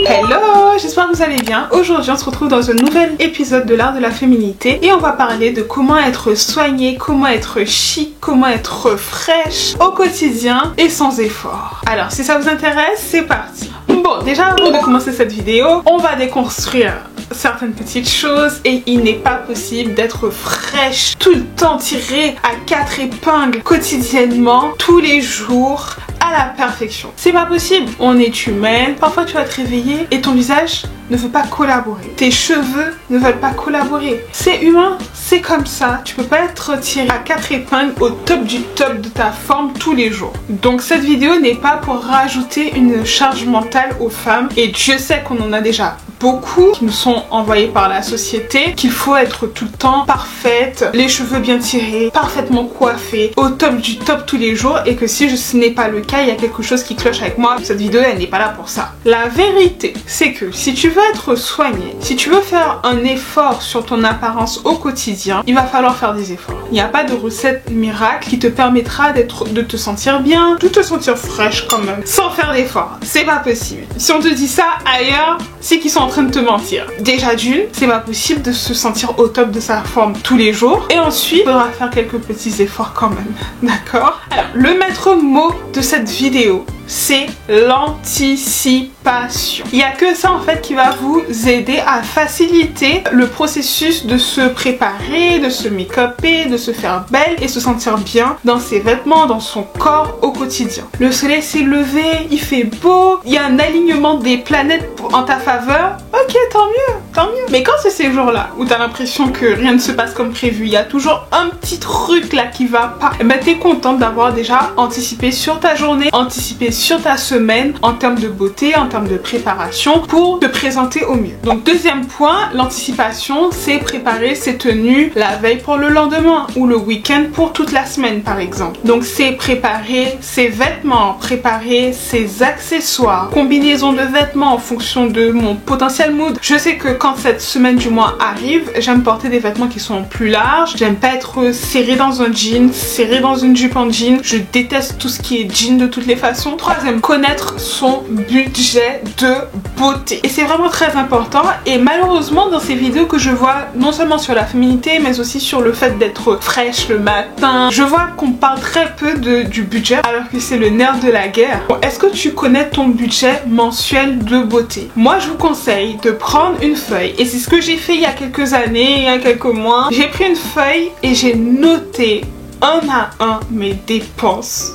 Hello, j'espère que vous allez bien. Aujourd'hui on se retrouve dans un nouvel épisode de l'art de la féminité et on va parler de comment être soignée, comment être chic, comment être fraîche au quotidien et sans effort. Alors si ça vous intéresse, c'est parti. Bon, déjà avant de commencer cette vidéo, on va déconstruire certaines petites choses et il n'est pas possible d'être fraîche tout le temps, tirée à 4 épingles quotidiennement, tous les jours, à la perfection. C'est pas possible. On est humaine. Parfois tu vas te réveiller et ton visage ne veut pas collaborer. Tes cheveux ne veulent pas collaborer. C'est humain, c'est comme ça. Tu peux pas être tiré à 4 épingles au top du top de ta forme tous les jours. Donc cette vidéo n'est pas pour rajouter une charge mentale aux femmes. Et Dieu sait qu'on en a déjà beaucoup qui nous sont envoyés par la société, qu'il faut être tout le temps parfaite, les cheveux bien tirés, parfaitement coiffés, au top du top tous les jours, et que si ce n'est pas le cas, il y a quelque chose qui cloche avec moi. Cette vidéo elle n'est pas là pour ça. La vérité c'est que si tu veux être soignée, si tu veux faire un effort sur ton apparence au quotidien, il va falloir faire des efforts. Il n'y a pas de recette miracle qui te permettra de te sentir bien, de te sentir fraîche quand même, sans faire d'efforts. C'est pas possible. Si on te dit ça ailleurs, c'est qu'ils sont en train de te mentir. Déjà d'une, c'est pas possible de se sentir au top de sa forme tous les jours. Et ensuite, il faudra faire quelques petits efforts quand même. D'accord? Alors, le maître mot de cette vidéo, c'est l'anticipation. Il n'y a que ça en fait qui va vous aider à faciliter le processus de se préparer, de se make-upper, de se faire belle et se sentir bien dans ses vêtements, dans son corps au quotidien. Le soleil s'est levé, il fait beau, il y a un alignement des planètes en ta faveur. Ok, tant mieux, tant mieux. Mais quand c'est ces jours-là où t'as l'impression que rien ne se passe comme prévu, il y a toujours un petit truc là qui va pas, et ben t'es contente d'avoir déjà anticipé sur ta journée, anticipé sur ta semaine en termes de beauté, en termes de préparation pour te présenter au mieux. Donc deuxième point, l'anticipation, c'est préparer ses tenues la veille pour le lendemain ou le week-end pour toute la semaine par exemple. Donc c'est préparer ses vêtements, préparer ses accessoires, combinaison de vêtements en fonction de mon potentiel mood. Je sais que quand cette semaine du mois arrive, j'aime porter des vêtements qui sont plus larges, j'aime pas être serrée dans un jean, serrée dans une jupe en jean, je déteste tout ce qui est jean de toutes les façons. Troisième, connaître son budget de beauté. Et c'est vraiment très important et malheureusement dans ces vidéos que je vois non seulement sur la féminité mais aussi sur le fait d'être fraîche le matin, je vois qu'on parle très peu du budget alors que c'est le nerf de la guerre. Bon, est-ce que tu connais ton budget mensuel de beauté? Moi je vous conseille de prendre une feuille et c'est ce que j'ai fait il y a quelques années, il y a quelques mois. J'ai pris une feuille et j'ai noté un à un mes dépenses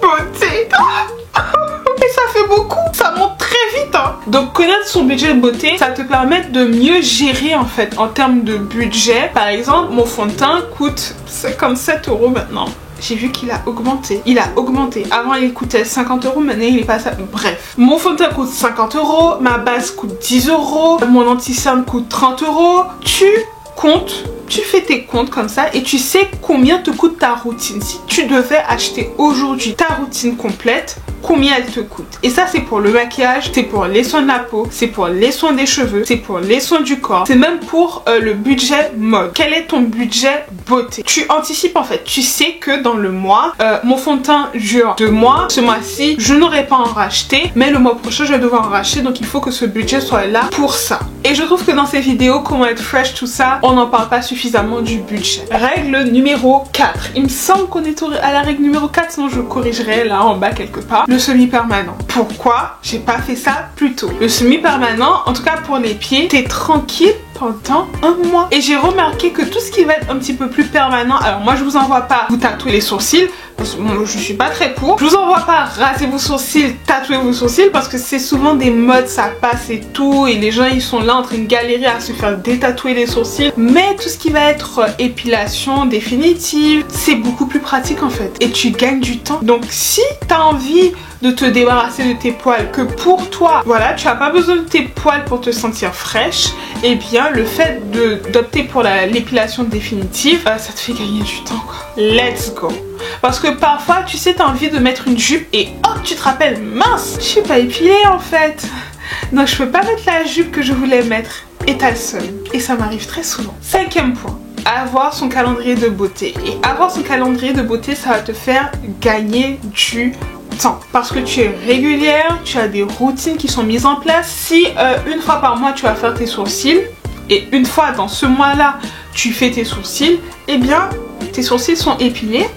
beauté. Et ça fait beaucoup, ça monte très vite hein. Donc connaître son budget de beauté, ça te permet de mieux gérer en fait en termes de budget. Par exemple, mon fond de teint coûte 57 € maintenant. J'ai vu qu'il a augmenté. Il a augmenté. Avant il coûtait 50 €, maintenant il est passé à... Bref. Mon fond de teint coûte 50 €, ma base coûte 10 €, mon anti-cerne coûte 30 €. Tu comptes, tu fais tes comptes comme ça et tu sais combien te coûte ta routine. Si tu devais acheter aujourd'hui ta routine complète, combien elle te coûte. Et ça c'est pour le maquillage, c'est pour les soins de la peau, c'est pour les soins des cheveux, c'est pour les soins du corps, c'est même pour le budget mode. Quel est ton budget beauté? Tu anticipes en fait, tu sais que dans le mois, mon fond de teint dure 2 mois, ce mois-ci je n'aurai pas en racheter, mais le mois prochain je vais devoir en racheter, donc il faut que ce budget soit là pour ça. Et je trouve que dans ces vidéos, comment être fresh, tout ça, on n'en parle pas suffisamment du budget. Règle numéro 4. Il me semble qu'on est à la règle numéro 4, sinon je corrigerai là en bas quelque part. Le semi-permanent. Pourquoi j'ai pas fait ça plus tôt? Le semi-permanent, en tout cas pour les pieds, t'es tranquille pendant un mois. Et j'ai remarqué que tout ce qui va être un petit peu plus permanent, alors moi je vous envoie pas vous tatouer les sourcils, parce que bon, je suis pas très pour. Je vous envoie pas raser vos sourcils, tatouer vos sourcils, parce que c'est souvent des modes, ça passe et tout, et les gens ils sont là en train de galérer à se faire détatouer les sourcils. Mais tout ce qui va être épilation définitive, c'est beaucoup plus pratique en fait. Et tu gagnes du temps. Donc si t'as envie de te débarrasser de tes poils, que pour toi, voilà, tu n'as pas besoin de tes poils pour te sentir fraîche, et bien le fait d'opter pour l'épilation définitive, ça te fait gagner du temps quoi. Let's go. Parce que parfois, tu sais, t'as envie de mettre une jupe et hop, tu te rappelles, mince, je suis pas épilée en fait. Donc je peux pas mettre la jupe que je voulais mettre. Et t'as le seum. Et ça m'arrive très souvent. 5e point. Avoir son calendrier de beauté. Et avoir son calendrier de beauté, ça va te faire gagner du temps parce que tu es régulière, tu as des routines qui sont mises en place. Si une fois par mois tu vas faire tes sourcils et une fois dans ce mois-là tu fais tes sourcils, eh bien tes sourcils sont épilés.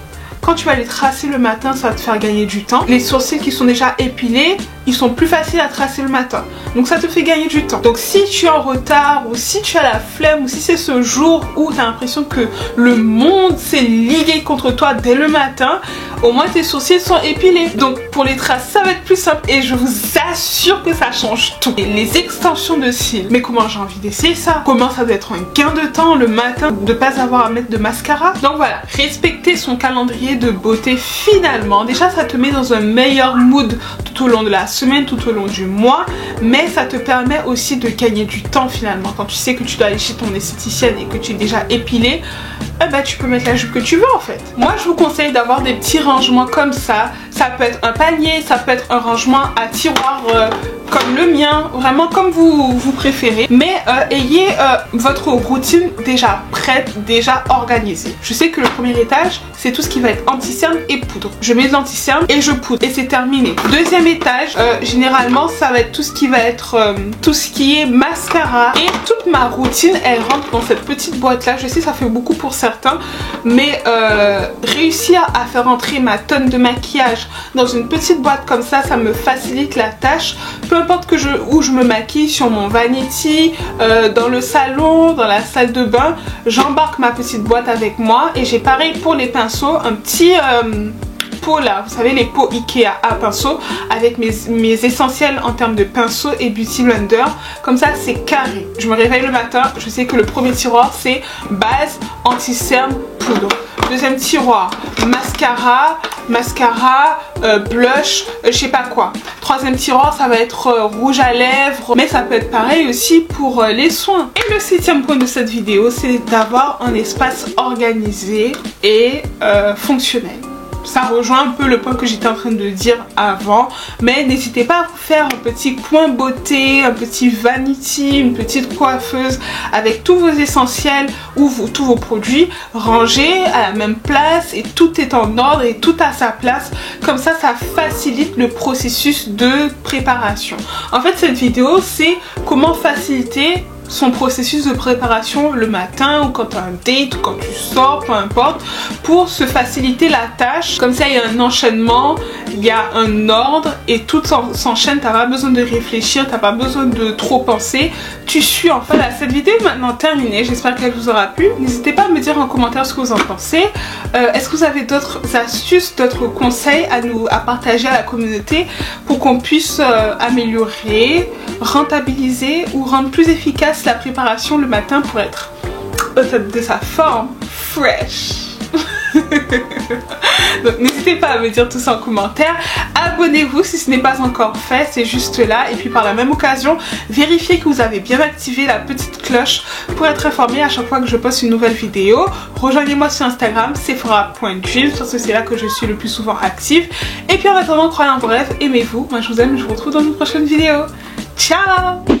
Quand tu vas les tracer le matin, ça va te faire gagner du temps. Les sourcils qui sont déjà épilés, ils sont plus faciles à tracer le matin. Donc ça te fait gagner du temps. Donc si tu es en retard ou si tu as la flemme ou si c'est ce jour où tu as l'impression que le monde s'est ligué contre toi dès le matin, au moins tes sourcils sont épilés. Donc pour les traces, ça va être plus simple et je vous assure que ça change tout. Et les extensions de cils, mais comment j'ai envie d'essayer ça? Comment ça doit être un gain de temps le matin de ne pas avoir à mettre de mascara? Donc voilà, respecter son calendrier de beauté finalement. Déjà ça te met dans un meilleur mood tout au long de la semaine, tout au long du mois, mais ça te permet aussi de gagner du temps finalement. Quand tu sais que tu dois aller chez ton esthéticienne et que tu es déjà épilé, tu peux mettre la jupe que tu veux en fait. Moi je vous conseille d'avoir des petits rangements comme ça. Ça peut être un panier, ça peut être un rangement à tiroir comme le mien, vraiment comme vous préférez, mais ayez votre routine déjà prête, déjà organisée. Je sais que le premier étage c'est tout ce qui va être anti-cerne et poudre. Je mets de l'anti-cerne et je poudre et c'est terminé. Deuxième étage, généralement ça va être tout ce qui va être tout ce qui est mascara, et toute ma routine elle rentre dans cette petite boîte là. Je sais ça fait beaucoup pour certains, mais réussir à faire entrer ma tonne de maquillage dans une petite boîte comme ça, ça me facilite la tâche. Peu importe où je me maquille, sur mon vanity, dans le salon, dans la salle de bain, j'embarque ma petite boîte avec moi. Et j'ai pareil pour les pinceaux, un petit pot là, vous savez les pots Ikea à pinceau avec mes essentiels en termes de pinceau et beauty blender. Comme ça c'est carré. Je me réveille le matin, je sais que le premier tiroir c'est base, anti-cerne, poudre. Deuxième tiroir, mascara, blush, je sais pas quoi. Troisième tiroir, ça va être rouge à lèvres, mais ça peut être pareil aussi pour les soins. Et le septième point de cette vidéo, c'est d'avoir un espace organisé et fonctionnel. Ça rejoint un peu le point que j'étais en train de dire avant, mais n'hésitez pas à vous faire un petit coin beauté, un petit vanity, une petite coiffeuse avec tous vos essentiels ou tous vos produits rangés à la même place et tout est en ordre et tout à sa place. Comme ça, ça facilite le processus de préparation. En fait, cette vidéo, c'est comment faciliter son processus de préparation le matin ou quand tu as un date ou quand tu sors, peu importe, pour se faciliter la tâche. Comme ça il y a un enchaînement, il y a un ordre et tout s'enchaîne, t'as pas besoin de réfléchir, t'as pas besoin de trop penser. Tu suis. Enfin là, cette vidéo est maintenant terminée, j'espère qu'elle vous aura plu. N'hésitez pas à me dire en commentaire ce que vous en pensez. Est-ce que vous avez d'autres astuces, d'autres conseils à partager à la communauté pour qu'on puisse améliorer, rentabiliser ou rendre plus efficace la préparation le matin pour être de sa forme fresh. Donc n'hésitez pas à me dire tout ça en commentaire. Abonnez-vous si ce n'est pas encore fait, c'est juste là. Et puis par la même occasion, vérifiez que vous avez bien activé la petite cloche pour être informé à chaque fois que je poste une nouvelle vidéo. Rejoignez-moi sur Instagram, sephora.dreams, parce que c'est là que je suis le plus souvent active. Et puis en attendant, croyez en vos rêves, aimez-vous. Moi je vous aime, je vous retrouve dans une prochaine vidéo. Ciao!